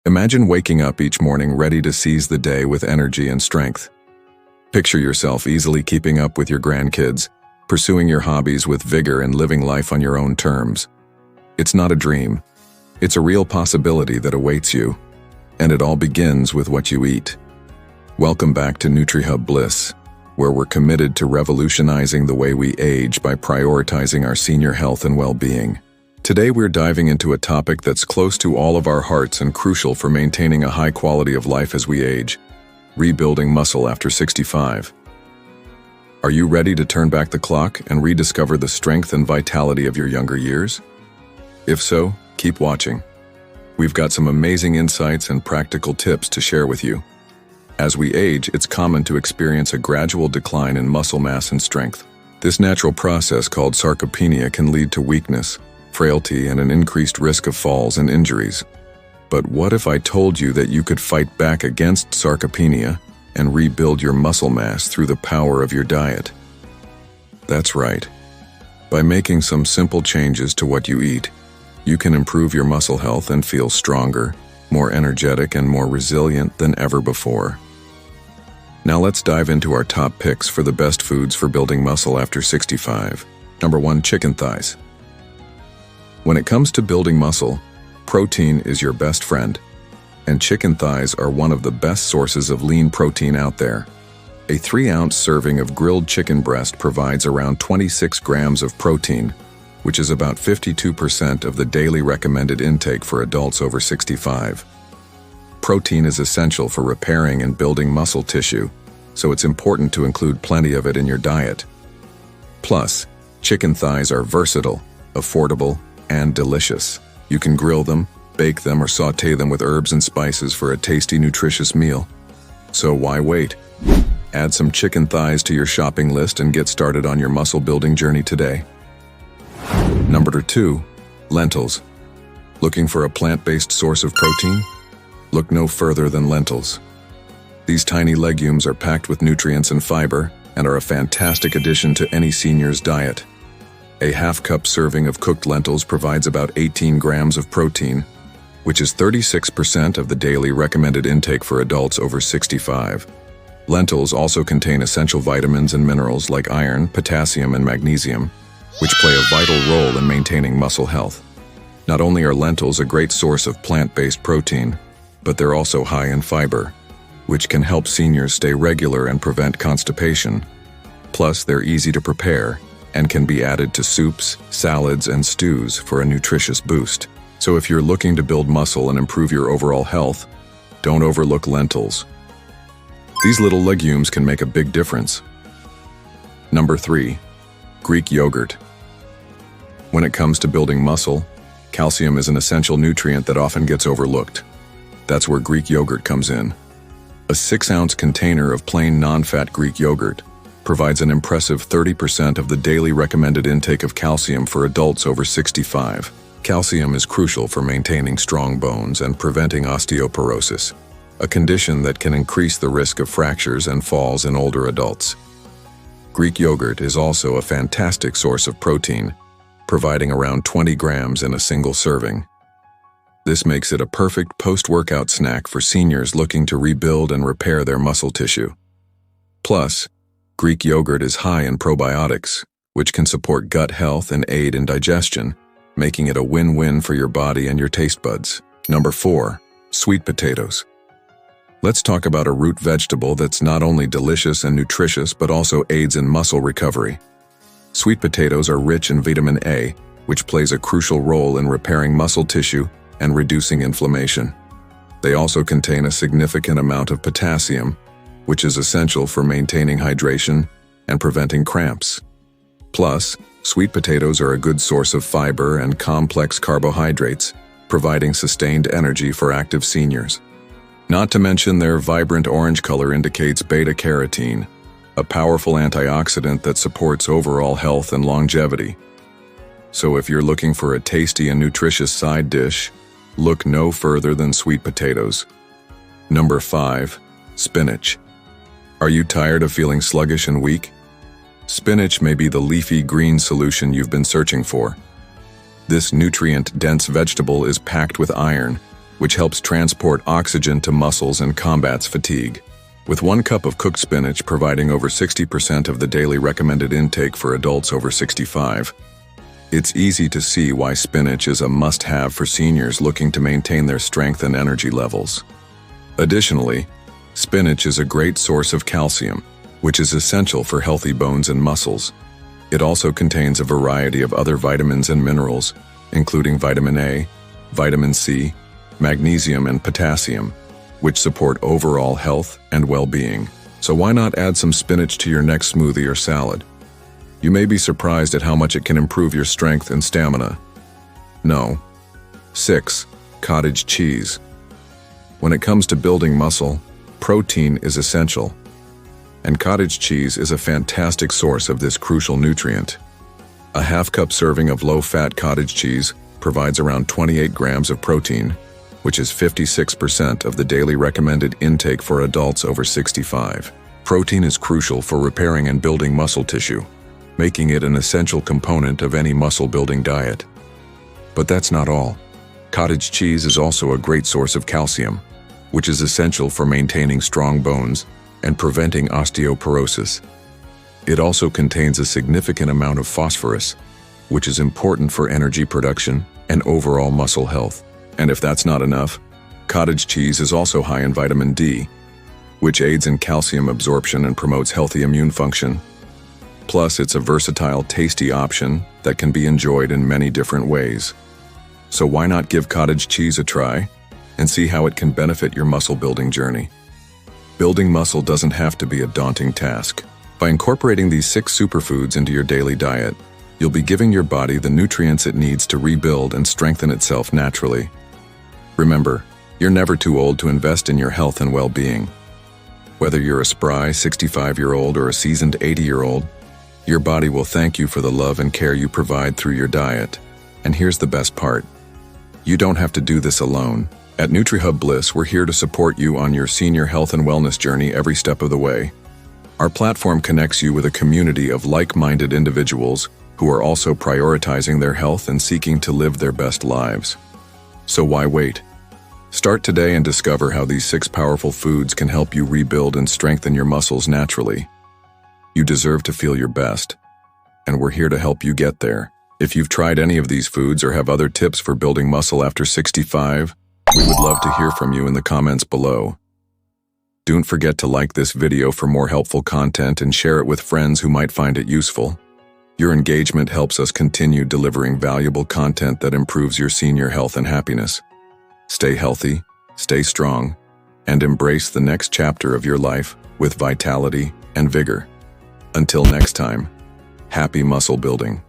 Imagine waking up each morning ready to seize the day with energy and strength. Picture yourself easily keeping up with your grandkids, pursuing your hobbies with vigor and living life on your own terms. It's not a dream. It's a real possibility that awaits you, and it all begins with what you eat. Welcome back to NutriHub Bliss, where we're committed to revolutionizing the way we age by prioritizing our senior health and well-being. Today we're diving into a topic that's close to all of our hearts and crucial for maintaining a high quality of life as we age: rebuilding muscle after 65. Are you ready to turn back the clock and rediscover the strength and vitality of your younger years? If so, keep watching. We've got some amazing insights and practical tips to share with you. As we age, it's common to experience a gradual decline in muscle mass and strength. This natural process called sarcopenia can lead to weakness, frailty, and an increased risk of falls and injuries. But what if I told you that you could fight back against sarcopenia and rebuild your muscle mass through the power of your diet? That's right. By making some simple changes to what you eat, you can improve your muscle health and feel stronger, more energetic, and more resilient than ever before. Now let's dive into our top picks for the best foods for building muscle after 65. Number 1, chicken thighs. When it comes to building muscle, protein is your best friend, and chicken thighs are one of the best sources of lean protein out there. A 3-ounce serving of grilled chicken breast provides around 26 grams of protein, which is about 52% of the daily recommended intake for adults over 65. Protein is essential for repairing and building muscle tissue, so it's important to include plenty of it in your diet. Plus, chicken thighs are versatile, affordable, and delicious. You can grill them, bake them, or sauté them with herbs and spices for a tasty, nutritious meal. So why wait? Add some chicken thighs to your shopping list and get started on your muscle-building journey today. Number 2, lentils. Looking for a plant-based source of protein? Look no further than lentils. These tiny legumes are packed with nutrients and fiber and are a fantastic addition to any senior's diet. A half-cup serving of cooked lentils provides about 18 grams of protein, which is 36% of the daily recommended intake for adults over 65. Lentils also contain essential vitamins and minerals like iron, potassium, and magnesium, which play a vital role in maintaining muscle health. Not only are lentils a great source of plant-based protein, but they're also high in fiber, which can help seniors stay regular and prevent constipation. Plus, they're easy to prepare and can be added to soups, salads, and stews for a nutritious boost. So if you're looking to build muscle and improve your overall health, don't overlook lentils. These little legumes can make a big difference. Number 3, Greek yogurt. When it comes to building muscle, calcium is an essential nutrient that often gets overlooked. That's where Greek yogurt comes in. A 6-ounce container of plain non-fat Greek yogurt provides an impressive 30% of the daily recommended intake of calcium for adults over 65. Calcium is crucial for maintaining strong bones and preventing osteoporosis, a condition that can increase the risk of fractures and falls in older adults. Greek yogurt is also a fantastic source of protein, providing around 20 grams in a single serving. This makes it a perfect post-workout snack for seniors looking to rebuild and repair their muscle tissue. Plus, Greek yogurt is high in probiotics, which can support gut health and aid in digestion, making it a win-win for your body and your taste buds. Number 4, sweet potatoes. Let's talk about a root vegetable that's not only delicious and nutritious but also aids in muscle recovery. Sweet potatoes are rich in vitamin A, which plays a crucial role in repairing muscle tissue and reducing inflammation. They also contain a significant amount of potassium, which is essential for maintaining hydration and preventing cramps. Plus, sweet potatoes are a good source of fiber and complex carbohydrates, providing sustained energy for active seniors. Not to mention their vibrant orange color indicates beta-carotene, a powerful antioxidant that supports overall health and longevity. So if you're looking for a tasty and nutritious side dish, look no further than sweet potatoes. Number 5, spinach. Are you tired of feeling sluggish and weak? Spinach may be the leafy green solution you've been searching for. This nutrient-dense vegetable is packed with iron, which helps transport oxygen to muscles and combats fatigue. With 1 cup of cooked spinach providing over 60% of the daily recommended intake for adults over 65, it's easy to see why spinach is a must-have for seniors looking to maintain their strength and energy levels. Additionally, spinach is a great source of calcium, which is essential for healthy bones and muscles. It also contains a variety of other vitamins and minerals, including vitamin A, vitamin C, magnesium, and potassium, which support overall health and well-being. So why not add some spinach to your next smoothie or salad? You may be surprised at how much it can improve your strength and stamina. No. 6. Cottage cheese. When it comes to building muscle, protein is essential, and cottage cheese is a fantastic source of this crucial nutrient. A half-cup serving of low-fat cottage cheese provides around 28 grams of protein, which is 56% of the daily recommended intake for adults over 65. Protein is crucial for repairing and building muscle tissue, making it an essential component of any muscle-building diet. But that's not all. Cottage cheese is also a great source of calcium, which is essential for maintaining strong bones and preventing osteoporosis. It also contains a significant amount of phosphorus, which is important for energy production and overall muscle health. And if that's not enough, cottage cheese is also high in vitamin D, which aids in calcium absorption and promotes healthy immune function. Plus, it's a versatile, tasty option that can be enjoyed in many different ways. So why not give cottage cheese a try and see how it can benefit your muscle-building journey? Building muscle doesn't have to be a daunting task. By incorporating these 6 superfoods into your daily diet, you'll be giving your body the nutrients it needs to rebuild and strengthen itself naturally. Remember, you're never too old to invest in your health and well-being. Whether you're a spry 65-year-old or a seasoned 80-year-old, your body will thank you for the love and care you provide through your diet. And here's the best part. You don't have to do this alone. At NutriHub Bliss, we're here to support you on your senior health and wellness journey every step of the way. Our platform connects you with a community of like-minded individuals who are also prioritizing their health and seeking to live their best lives. So why wait? Start today and discover how these 6 powerful foods can help you rebuild and strengthen your muscles naturally. You deserve to feel your best, and we're here to help you get there. If you've tried any of these foods or have other tips for building muscle after 65, we would love to hear from you in the comments below. Don't forget to like this video for more helpful content and share it with friends who might find it useful. Your engagement helps us continue delivering valuable content that improves your senior health and happiness. Stay healthy, stay strong, and embrace the next chapter of your life with vitality and vigor. Until next time, happy muscle building.